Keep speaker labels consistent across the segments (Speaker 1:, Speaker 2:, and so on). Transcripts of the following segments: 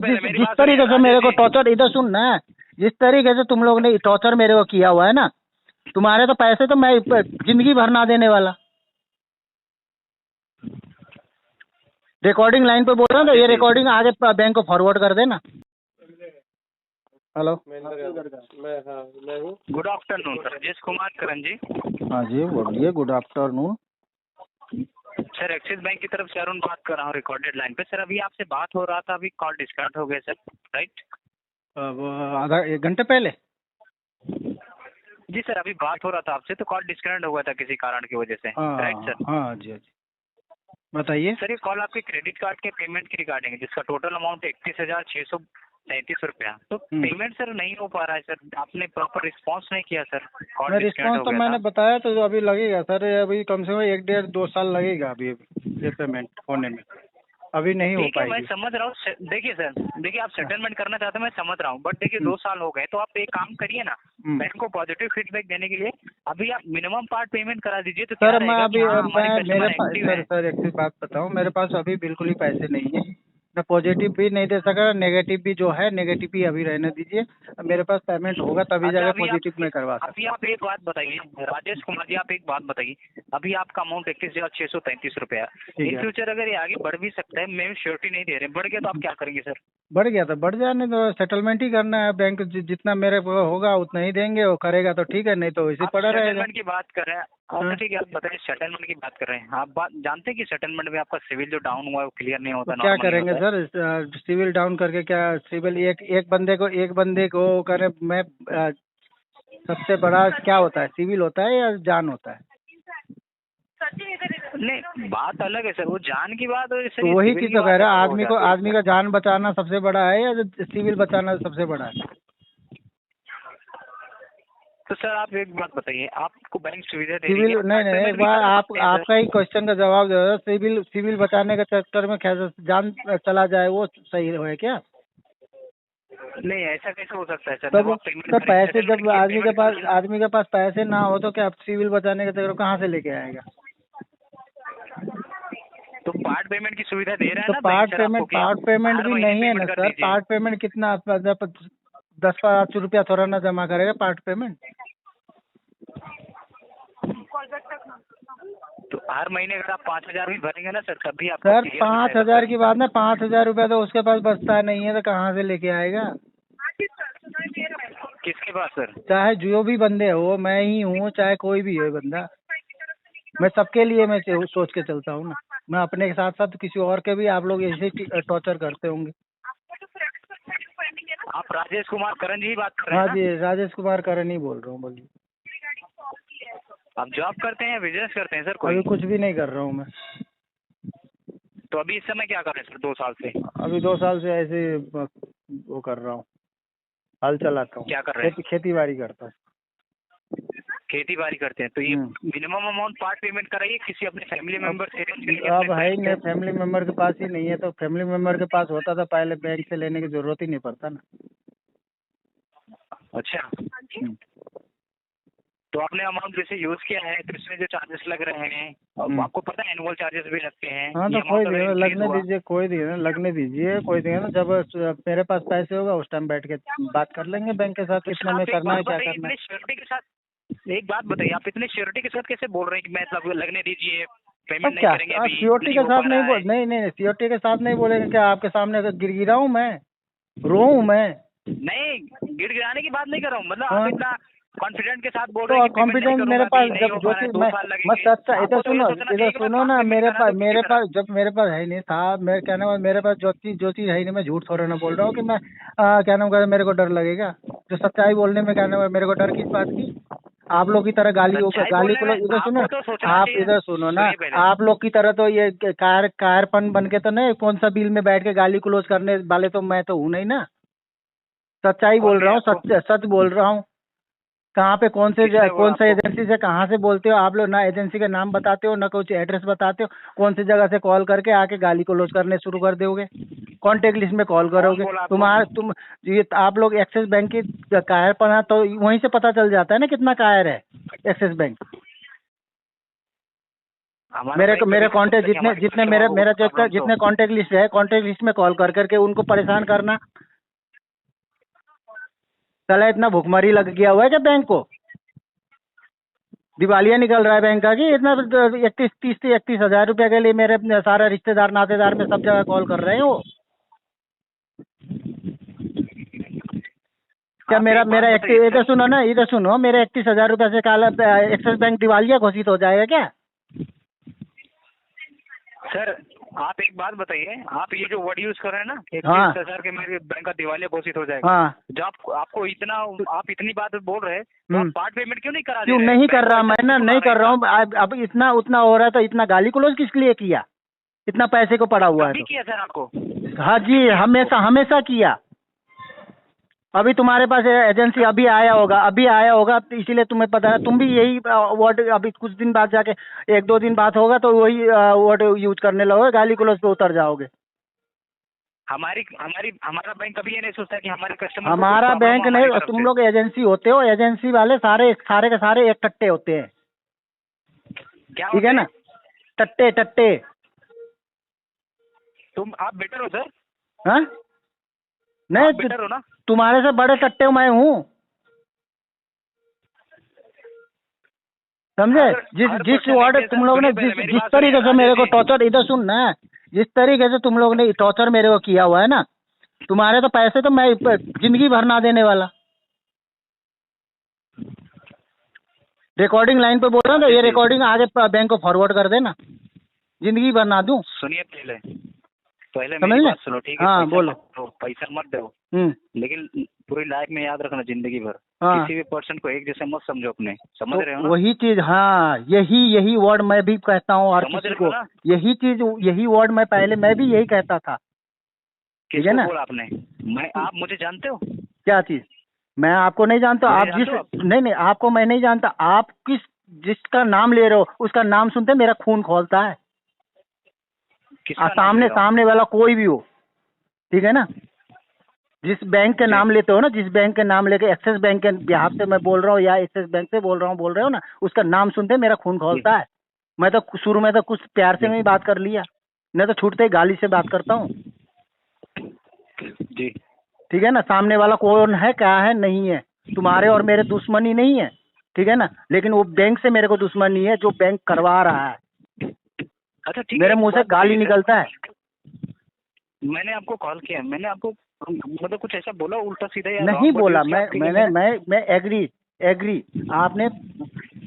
Speaker 1: जिस तरीके से मेरे को टॉर्चर, इधर सुन ना, जिस तरीके से तुम लोग ने टॉर्चर मेरे को किया हुआ है ना, तुम्हारे तो पैसे तो मैं जिंदगी भर ना देने वाला। रिकॉर्डिंग लाइन पे बोल रहा हूँ, तो ये रिकॉर्डिंग आगे बैंक को फॉरवर्ड कर देना। हेलो,
Speaker 2: मैं हूँ। Good afternoon sir, Rajesh Kumar Karan ji.
Speaker 1: हाँ जी बोलिए। Good afternoon
Speaker 2: sir, Axis bank की तरफ से अरुण बात कर रहा हूँ रिकॉर्डेड लाइन पे। सर अभी आपसे बात हो रहा था, अभी कॉल डिस्कनेक्ट हो गया सर, राइट?
Speaker 1: आधा एक घंटे पहले।
Speaker 2: जी सर, अभी बात हो रहा था आपसे, तो कॉल डिस्कनेक्ट हो गया था किसी कारण की वजह से, राइट सर?
Speaker 1: हाँ जी, बताइए
Speaker 2: सर। ये कॉल आपके क्रेडिट कार्ड के पेमेंट की रिगार्डिंग है, जिसका टोटल अमाउंट 31,633 रुपया। तो पेमेंट सर नहीं हो पा रहा है सर, आपने प्रॉपर रिस्पांस नहीं किया सर। कॉल
Speaker 1: रिस्पांस तो मैंने बताया, तो अभी लगेगा सर, अभी कम से कम 1-1.5-2 साल लगेगा अभी ये पेमेंट होने में, अभी नहीं हो पाएगी।
Speaker 2: मैं समझ रहा हूँ। देखिए सर, देखिए आप सेटलमेंट करना चाहते हैं, मैं समझ रहा हूँ, बट देखिए 2 साल हो गए, तो आप एक काम करिए ना, बैंक को पॉजिटिव फीडबैक देने के लिए अभी आप मिनिमम पार्ट पेमेंट करा दीजिए। तो
Speaker 1: सर मैं अभी मेरे पास सर एक चीज बात बताऊँ, मेरे पास अभी बिल्कुल ही पैसे नहीं है, मैं पॉजिटिव भी नहीं दे सका, नेगेटिव भी जो है नेगेटिव भी अभी रहने दीजिए, मेरे पास पेमेंट होगा तभी जाकर पॉजिटिव में करवा सकता।
Speaker 2: अभी आप एक बात बताइए राजेश कुमार जी, आप एक बात बताइए, अभी आपका अमाउंट 31,633 रुपया, इन फ्यूचर अगर ये आगे बढ़ भी सकता है, मैं श्योरिटी नहीं दे रहे, बढ़ गया तो आप क्या करेंगे सर?
Speaker 1: बढ़ गया तो बढ़ जाने दो, सेटलमेंट ही करना है, बैंक जितना मेरे को होगा उतना ही देंगे, वो करेगा तो ठीक है, नहीं तो इसी पड़ा रहेगा।
Speaker 2: सेटलमेंट की बात कर रहे हैं और ठीक है, आप बताइए सेटलमेंट की बात कर रहे हैं, आप बात जानते हैं कि सेटलमेंट में आपका सिविल जो डाउन हुआ है वो क्लियर नहीं होता।
Speaker 1: क्या करेंगे सर, सिविल डाउन करके क्या सिविल एक बंदे को करे, मैं सबसे बड़ा क्या होता है, सिविल होता है या जान होता है?
Speaker 2: नहीं, बात अलग है सर, वो जान की बात है
Speaker 1: तो वही चीज तो कह रहा है, आदमी का जान बचाना सबसे बड़ा है या सिविल बचाना सबसे बड़ा है?
Speaker 2: तो सर आप एक बात बताइए, आपको बैंक सुविधा दे
Speaker 1: सिविल नहीं एक बार आपका ही क्वेश्चन का जवाब दे रहा, सिविल बचाने के चक्कर में कैसे जान चला जाए, वो सही है क्या?
Speaker 2: नहीं, ऐसा कैसे हो सकता है सर?
Speaker 1: तब पैसे जब आदमी के पास पैसे ना हो तो क्या सिविल बचाने के चक्कर कहाँ से लेके आएगा?
Speaker 2: तो पार्ट पेमेंट की सुविधा दे रहा है ना?
Speaker 1: पार्ट पेमेंट भी नहीं है ना सर, पार्ट पेमेंट कितना 10-5 रुपया थोड़ा ना जमा करेगा पार्ट पेमेंट।
Speaker 2: तो हर महीने अगर आप 5,000 भी भरेंगे ना सर, तभी आप
Speaker 1: सर 5,000 की बात ना, 5,000 रुपया तो उसके पास बचता नहीं है, तो कहाँ से लेके आएगा?
Speaker 2: किसके पास सर? चाहे
Speaker 1: जो भी बंदे हो, मैं ही हूँ चाहे कोई भी हो बंदा, मैं सबके लिए मैं सोच के चलता हूँ ना, मैं अपने के साथ साथ किसी और के भी आप लोग ऐसे टॉर्चर करते होंगे।
Speaker 2: आप राजेश कुमार करण जी बात कर रहे हैं?
Speaker 1: हाँ जी, राजेश कुमार करण ही बोल रहा हूँ, बोलिए।
Speaker 2: आप जॉब करते हैं या बिजनेस करते हैं सर? कोई
Speaker 1: अभी कुछ भी नहीं कर रहा हूँ मैं।
Speaker 2: तो अभी इस समय क्या कर रहे हैं सर 2 साल से?
Speaker 1: अभी 2 साल से ऐसे वो कर रहा हूँ, हल चलाता हूँ।
Speaker 2: क्या कर रहे हैं?
Speaker 1: खेती बाड़ी करता हूँ।
Speaker 2: खेती बाड़ी करते हैं, तो ये मिनिमम अमाउंट पार्ट पेमेंट कराइए किसी अपने फैमिली मेंबर से।
Speaker 1: अब है ही नहीं, फैमिली मेंबर के पास ही नहीं है, तो फैमिली मेंबर के पास होता था पहले बैंक से लेने की जरूरत ही नहीं पड़ता ना।
Speaker 2: अच्छा, तो आपने अमाउंट जैसे यूज किया है, तो इसमें जो चार्जेस लग रहे हैं, आपको पता है एनुअल चार्जेस भी लगते हैं।
Speaker 1: हाँ तो कोई नहीं, लगने दीजिए, लगने दीजिए, कोई नहीं ना, जब मेरे पास पैसे होगा उस टाइम बैठ के बात कर लेंगे बैंक के साथ, कितना में करना है, क्या करना है।
Speaker 2: श्योरिटी के साथ एक बात बताइए, आप इतने श्योरिटी के साथ कैसे बोल रहे हैं कि मैं मतलब लगने दीजिए, पेमेंट नहीं करेंगे?
Speaker 1: सियोरिटी के साथ नहीं, सियोरिटी के साथ नहीं बोलेंगे क्या? आपके सामने गिरा हूँ मैं, रो हूँ मैं?
Speaker 2: नहीं, गिड़गिड़ाने की बात नहीं कर रहा हूँ, मतलब आप इतना कॉन्फिडेंट के साथ बोल रहे हैं कि
Speaker 1: कॉन्फिडेंस मेरे पास जब जो चीज मैं सच्चा, इधर सुनो ना, मेरे पास जब मेरे पास है नहीं था, मैं क्या नाम, मेरे पास जो चीज है नहीं, मैं झूठ थोड़ा ना बोल रहा हूँ कि मैं क्या नाम कर, मेरे को डर लगेगा? जो सच्चाई बोलने में क्या नाम, मेरे को डर किस बात की? आप लोग की तरह गाली को इधर सुनो, आप इधर सुनो ना, आप लोग की तरह तो ये कायरपन बन के तो नहीं, कौन सा बिल में बैठ के गाली क्लोज करने वाले तो मैं तो हूँ नहीं ना। सच्चाई बोल रहा हूँ, सच बोल रहा हूँ। कहाँ पे कौन सा एजेंसी से कहाँ से बोलते हो आप लोग? ना एजेंसी का नाम बताते हो, ना कुछ एड्रेस बताते हो, कौन सी जगह से कॉल करके आके गाली क्लोज करने शुरू कर दोगे, कॉन्टेक्ट लिस्ट में कॉल करोगे। ये आप लोग एक्सिस बैंक की कायरपन है, तो वहीं से पता चल जाता है ना कितना कायर है एक्सिस बैंक। मेरे कांटेक्ट जितने जितने कांटेक्ट लिस्ट है, कांटेक्ट लिस्ट में कॉल कर करके उनको परेशान करना। साला इतना भुखमरी लग गया हुआ है क्या बैंक को? दिवालिया निकल रहा है बैंक का कि इतना 31 हजार रुपया के लिए मेरे सारे रिश्तेदार नातेदार में सब जगह कॉल कर रहे हैं वो। क्या मेरा इधर सुनो ना, इधर सुनो, मेरे 31 हजार रुपया से काला एक्सिस बैंक दिवालिया घोषित हो जाएगा क्या?
Speaker 2: सर आप एक बात बताइए, आप ये जो वर्ड यूज कर रहे हैं ना, 31 हजार के मेरे बैंक का दिवालिया घोषित हो जाएगा।
Speaker 1: हाँ।
Speaker 2: जब आपको आप इतनी बात बोल रहे हैं, तो आप पार्ट पेमेंट क्यों नहीं करा?
Speaker 1: क्यों नहीं कर रहा? मैं ना नहीं कर रहा हूँ। अब इतना उतना हो रहा है तो इतना गाली गलौज किस लिए किया? इतना पैसे को पड़ा हुआ है तो
Speaker 2: किया सर आपको?
Speaker 1: हाँ जी, हमेशा किया। अभी तुम्हारे पास एजेंसी अभी आया होगा तो इसीलिए तुम्हें पता है। तुम भी यही वर्ड अभी कुछ दिन बाद जाके 1-2 दिन बाद होगा तो वही वर्ड यूज करने लगोगे, गाली गलौज पे उतर जाओगे।
Speaker 2: हमारा बैंक कभी ये नहीं सोचता कि हमारे कस्टमर
Speaker 1: हमारा बैंक नहीं, तुम लोग एजेंसी होते हो। एजेंसी वाले सारे के सारे एक टट्टे होते हैं, ठीक है ना? टट्टे।
Speaker 2: आप बेटर हो सर?
Speaker 1: हाँ नहीं,
Speaker 2: बेटर हो ना?
Speaker 1: तुम्हारे से बड़े टट्टे मैं हूँ, समझे? जिस वर्ड तुम लोग ने जिस तरीके से मेरे को टॉर्चर, इधर सुन ना, जिस तरीके से तुम लोग ने टॉर्चर मेरे को किया हुआ है ना, तुम्हारे तो पैसे तो मैं जिंदगी भर ना देने वाला। रिकॉर्डिंग लाइन पे बोल रहा हूँ, तो ये रिकॉर्डिंग आगे बैंक को फॉरवर्ड कर देना, जिंदगी भर ना दूं।
Speaker 2: सुनिए पहले मेरी बात सुनो, ठीक है?
Speaker 1: हाँ बोलो।
Speaker 2: पैसा मत दो, लेकिन पूरी लाइफ में याद रखना, जिंदगी भर किसी भी पर्सन को एक जैसे मत समझो अपने, समझ रहे हो ना? वही
Speaker 1: चीज, हाँ, यही वर्ड मैं भी कहता हूँ हर किसी को। यही वर्ड मैं भी यही कहता था, ठीक है ना?
Speaker 2: आपने आप मुझे जानते हो?
Speaker 1: क्या चीज? मैं आपको नहीं जानता। आप नहीं, आपको मैं नहीं जानता। आप जिसका नाम ले रहे हो उसका नाम सुनते मेरा खून खौलता है। सामने वाला कोई भी हो, ठीक है ना? जिस बैंक के नाम लेते हो ना, जिस बैंक के नाम लेके, एक्सिस बैंक के बिहाफ से मैं बोल रहा हूँ या एक्सिस बैंक से बोल रहे हो ना, उसका नाम सुनते मेरा खून खौलता है। मैं तो शुरू में तो कुछ प्यार से मैं बात कर लिया, नहीं तो छूटते ही गाली से बात करता हूँ
Speaker 2: जी,
Speaker 1: ठीक है ना? सामने वाला कौन है, क्या है, नहीं है, तुम्हारे और मेरे दुश्मनी नहीं है, ठीक है ना? लेकिन वो बैंक से मेरे को दुश्मनी है जो बैंक करवा रहा है।
Speaker 2: अच्छा ठीक है,
Speaker 1: मेरे मुंह से गाली निकलता है।
Speaker 2: मैंने आपको कॉल किया, मैंने आपको मतलब कुछ ऐसा बोला उल्टा सीधा?
Speaker 1: नहीं बोला। मैं एग्री आपने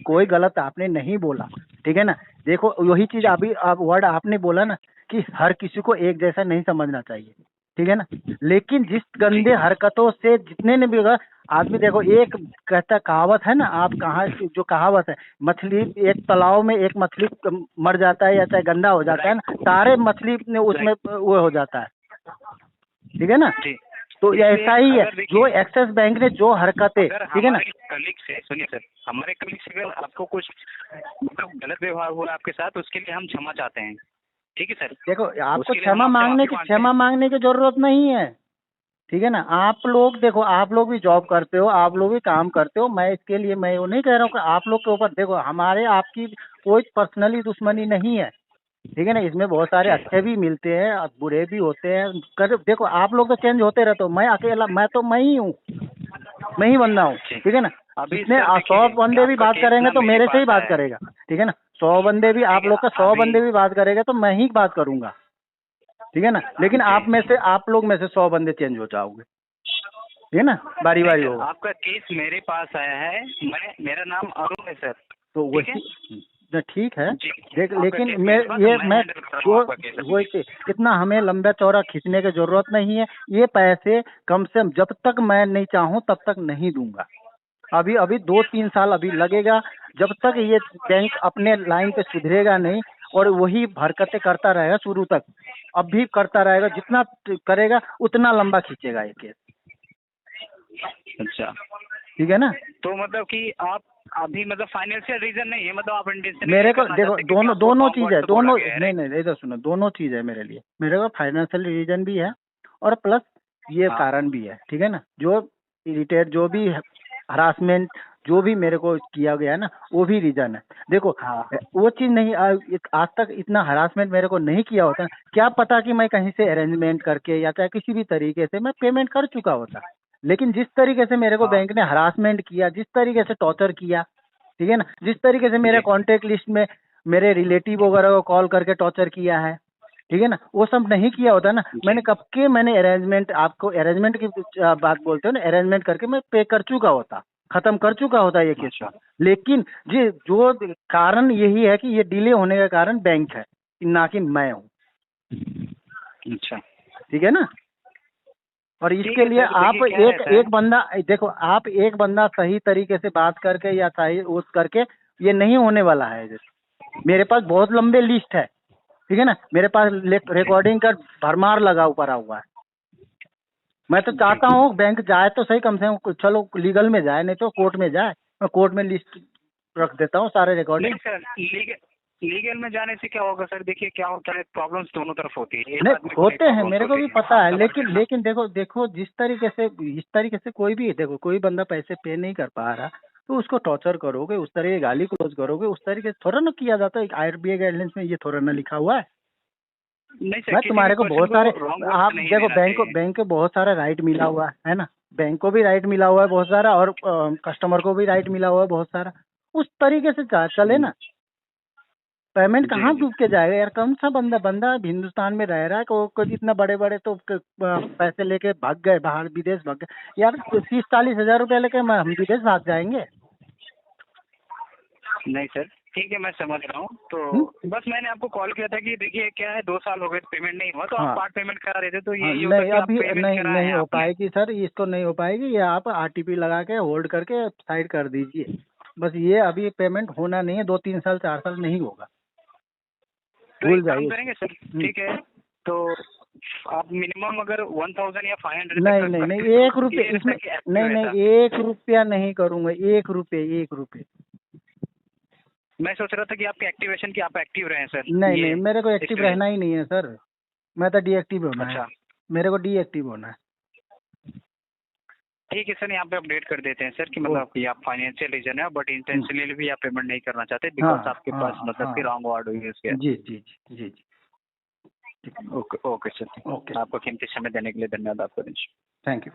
Speaker 1: कोई गलत आपने नहीं बोला, ठीक है ना? देखो वही चीज अभी वर्ड आपने बोला ना कि हर किसी को एक जैसा नहीं समझना चाहिए, ठीक है ना? लेकिन जिस गंदे हरकतों से जितने ने भी आदमी, देखो एक कहता कहावत है ना, आप कहाँ जो कहावत है, मछली एक तालाब में एक मछली मर जाता है या चाहे गंदा हो जाता है ना, सारे मछली उसमें वो हो जाता है, ठीक है ना? तो ऐसा ही है जो एक्सिस बैंक ने जो हरकतें, ठीक है ना?
Speaker 2: कलीग से सुनिए सर, हमारे कलीग से अगर आपको कुछ मतलब गलत व्यवहार हुआ आपके साथ, उसके लिए हम क्षमा चाहते हैं, ठीक है सर?
Speaker 1: देखो आपको क्षमा मांगने की जरूरत नहीं है, ठीक है ना? आप लोग देखो, आप लोग भी जॉब करते हो, आप लोग भी काम करते हो। मैं इसके लिए मैं वो नहीं कह रहा हूँ कि आप लोग के ऊपर, देखो हमारे आपकी कोई पर्सनली दुश्मनी नहीं है, ठीक है ना? इसमें बहुत सारे अच्छे भी मिलते हैं, बुरे भी होते हैं। देखो आप लोग तो चेंज होते रहते हो, मैं अकेला, मैं ही हूँ, मैं ही बंदा हूँ, ठीक है ना? इसमें 100 बंदे भी बात करेंगे तो मेरे से ही बात करेगा, ठीक है ना? 100 बंदे भी, आप लोग का 100 बंदे भी बात करेगा तो मैं ही बात करूंगा, ठीक है ना? लेकिन आप लोग में से 100 बंदे चेंज हो जाओगे, ठीक है ना? बारी होगा।
Speaker 2: आपका केस मेरे पास आया है, मेरा नाम अरुण है सर,
Speaker 1: तो वही ठीक है। देख, लेकिन वो इतना हमें लंबा चौड़ा खींचने की जरूरत नहीं है। ये पैसे कम से कम जब तक मैं नहीं चाहूँ तब तक नहीं दूंगा। अभी 2-3 साल अभी लगेगा, जब तक ये बैंक अपने लाइन पे सुधरेगा नहीं और वही हरकतें करता रहेगा शुरू तक, अब भी करता रहेगा, जितना करेगा उतना लंबा खींचेगा ये केस।
Speaker 2: अच्छा
Speaker 1: ठीक है ना?
Speaker 2: तो मतलब कि आप अभी मतलब फाइनेंशियल रीजन नहीं है, मतलब आप
Speaker 1: मेरे को देखो दोनों चीज है, दोनों नहीं इधर सुनो, दोनों चीज है मेरे लिए। मेरे को फाइनेंशियल रीजन भी है और प्लस ये कारण भी है, ठीक है ना? जो इरिटेट जो भी हरासमेंट जो भी मेरे को किया गया है ना, वो भी रीजन है। देखो
Speaker 2: हाँ।
Speaker 1: वो चीज नहीं, आज तक इतना हरासमेंट मेरे को नहीं किया होता, क्या पता कि मैं कहीं से अरेंजमेंट करके या चाहे किसी भी तरीके से मैं पेमेंट कर चुका होता। लेकिन जिस तरीके से मेरे को
Speaker 2: हाँ।
Speaker 1: बैंक ने हरासमेंट किया, जिस तरीके से टॉर्चर किया, ठीक है ना, जिस तरीके से मेरे
Speaker 2: जी।
Speaker 1: कॉन्टेक्ट लिस्ट में मेरे रिलेटिव वगैरह को कॉल करके टॉर्चर किया है, ठीक है ना, वो सब नहीं किया होता ना, मैंने कब के मैंने अरेंजमेंट, आपको अरेंजमेंट की बात बोलते हो ना, अरेंजमेंट करके मैं पे कर चुका होता, खत्म कर चुका होता ये केस।
Speaker 2: अच्छा।
Speaker 1: लेकिन जी जो कारण यही है कि ये डिले होने का कारण बैंक है, ना कि मैं हूँ।
Speaker 2: अच्छा।
Speaker 1: ठीक है ना। और इसके
Speaker 2: है
Speaker 1: लिए
Speaker 2: सर,
Speaker 1: आप
Speaker 2: देखिए क्या है सर,
Speaker 1: एक बंदा, देखो आप एक बंदा सही तरीके से बात करके या सही उस करके ये नहीं होने वाला है। मेरे पास बहुत लंबे लिस्ट है, ठीक है ना, मेरे पास रिकॉर्डिंग का भरमार लगा पड़ा हुआ है। मैं तो चाहता हूँ बैंक जाए तो सही, कम से कम चलो लीगल में जाए, नहीं तो कोर्ट में जाए, मैं कोर्ट में लिस्ट रख देता हूँ सारे रिकॉर्डिंग।
Speaker 2: नहीं सर, लीगल में जाने से क्या होगा सर, देखिए क्या होता है, प्रॉब्लम्स दोनों तरफ होती है, एक
Speaker 1: नहीं
Speaker 2: आदमी को
Speaker 1: होते
Speaker 2: नहीं
Speaker 1: हैं, मेरे को भी
Speaker 2: प्रॉब्लम्स होती
Speaker 1: पता है,
Speaker 2: है।
Speaker 1: लेकिन देखो देखो जिस तरीके से, इस तरीके से कोई भी देखो, कोई बंदा पैसे पे नहीं कर पा रहा तो उसको टॉर्चर करोगे, उस तरह गाली क्लोज करोगे, उस तरीके से थोड़ा ना किया जाता है। आरबीआई गाइडलाइंस में ये थोड़ा ना लिखा हुआ है।
Speaker 2: नहीं सर,
Speaker 1: मैं
Speaker 2: किसी
Speaker 1: तुम्हारे
Speaker 2: भी
Speaker 1: को बहुत
Speaker 2: पर्सन
Speaker 1: सारे,
Speaker 2: को रॉन्ग वर्ड
Speaker 1: आप
Speaker 2: नहीं
Speaker 1: देखो
Speaker 2: देना चाहिए।
Speaker 1: बैंक को बहुत सारा राइट मिला हुआ है ना, बैंक को भी राइट मिला हुआ है बहुत सारा, और कस्टमर को भी राइट मिला हुआ है बहुत सारा। उस तरीके से चले ना, पेमेंट
Speaker 2: जी
Speaker 1: कहाँ
Speaker 2: जी।
Speaker 1: डूब के जाएगा यार। कौन सा बंदा बंदा अब हिंदुस्तान में रह रहा है, को इतना बड़े बड़े तो पैसे लेके भाग गए बाहर, विदेश भाग गए यार। 30-40 हजार रुपया लेके हम विदेश भाग जाएंगे?
Speaker 2: नहीं सर, ठीक है, मैं समझ रहा हूँ। तो
Speaker 1: हुँ?
Speaker 2: बस मैंने आपको कॉल किया था कि देखिए क्या है, 2 साल हो गए पेमेंट नहीं हुआ, तो
Speaker 1: हाँ
Speaker 2: आप पार्ट पेमेंट करा रहे थे, तो
Speaker 1: हाँ,
Speaker 2: यही होता
Speaker 1: नहीं
Speaker 2: कि आप
Speaker 1: अभी
Speaker 2: पेमेंट
Speaker 1: नहीं,
Speaker 2: कराए
Speaker 1: नहीं
Speaker 2: हैं
Speaker 1: हो
Speaker 2: आपने।
Speaker 1: पाएगी सर, इसको नहीं हो पाएगी, ये आप आरटीपी लगा के होल्ड करके साइड कर दीजिए। बस ये अभी पेमेंट होना नहीं है, 2-3 साल 4 साल नहीं होगा,
Speaker 2: तो
Speaker 1: भूल
Speaker 2: एक काम
Speaker 1: जाइए।
Speaker 2: करेंगे सर, ठीक है, तो आप मिनिमम अगर 1000 या 500 तक
Speaker 1: नहीं
Speaker 2: कर
Speaker 1: नहीं नहीं,
Speaker 2: सकते हैं,
Speaker 1: एक
Speaker 2: तो
Speaker 1: रुपये
Speaker 2: ये रहता
Speaker 1: इसमें,
Speaker 2: है कि एक्टिव
Speaker 1: नहीं नहीं,
Speaker 2: रहता।
Speaker 1: 1 रुपया नहीं करूंगा, 1 रुपये, 1 रुपये।
Speaker 2: मैं सोच रहा था कि आपके एक्टिवेशन की आप एक्टिव रहे सर,
Speaker 1: नहीं
Speaker 2: ये
Speaker 1: नहीं, मेरे को एक्टिव
Speaker 2: इसलिए।
Speaker 1: रहना ही नहीं है सर, मैं तो डीएक्टिव होना है,
Speaker 2: अच्छा,
Speaker 1: मेरे को डीएक्टिव होना है।
Speaker 2: ठीक है सर, यहाँ पे अपडेट कर देते हैं सर कि
Speaker 1: ओ,
Speaker 2: मतलब कि आप फाइनेंशियल रीजन है, बट इंटेंशनली भी आप पेमेंट नहीं करना चाहते
Speaker 1: हाँ
Speaker 2: बिकॉज आपके
Speaker 1: हाँ
Speaker 2: पास मतलब कि
Speaker 1: हाँ,
Speaker 2: रॉन्ग वर्ड हुई है उसके।
Speaker 1: जी जी जी जी जी।
Speaker 2: ओके ओके सर,
Speaker 1: ओके,
Speaker 2: आपको कीमती समय देने के लिए धन्यवाद आपका।
Speaker 1: Thank you.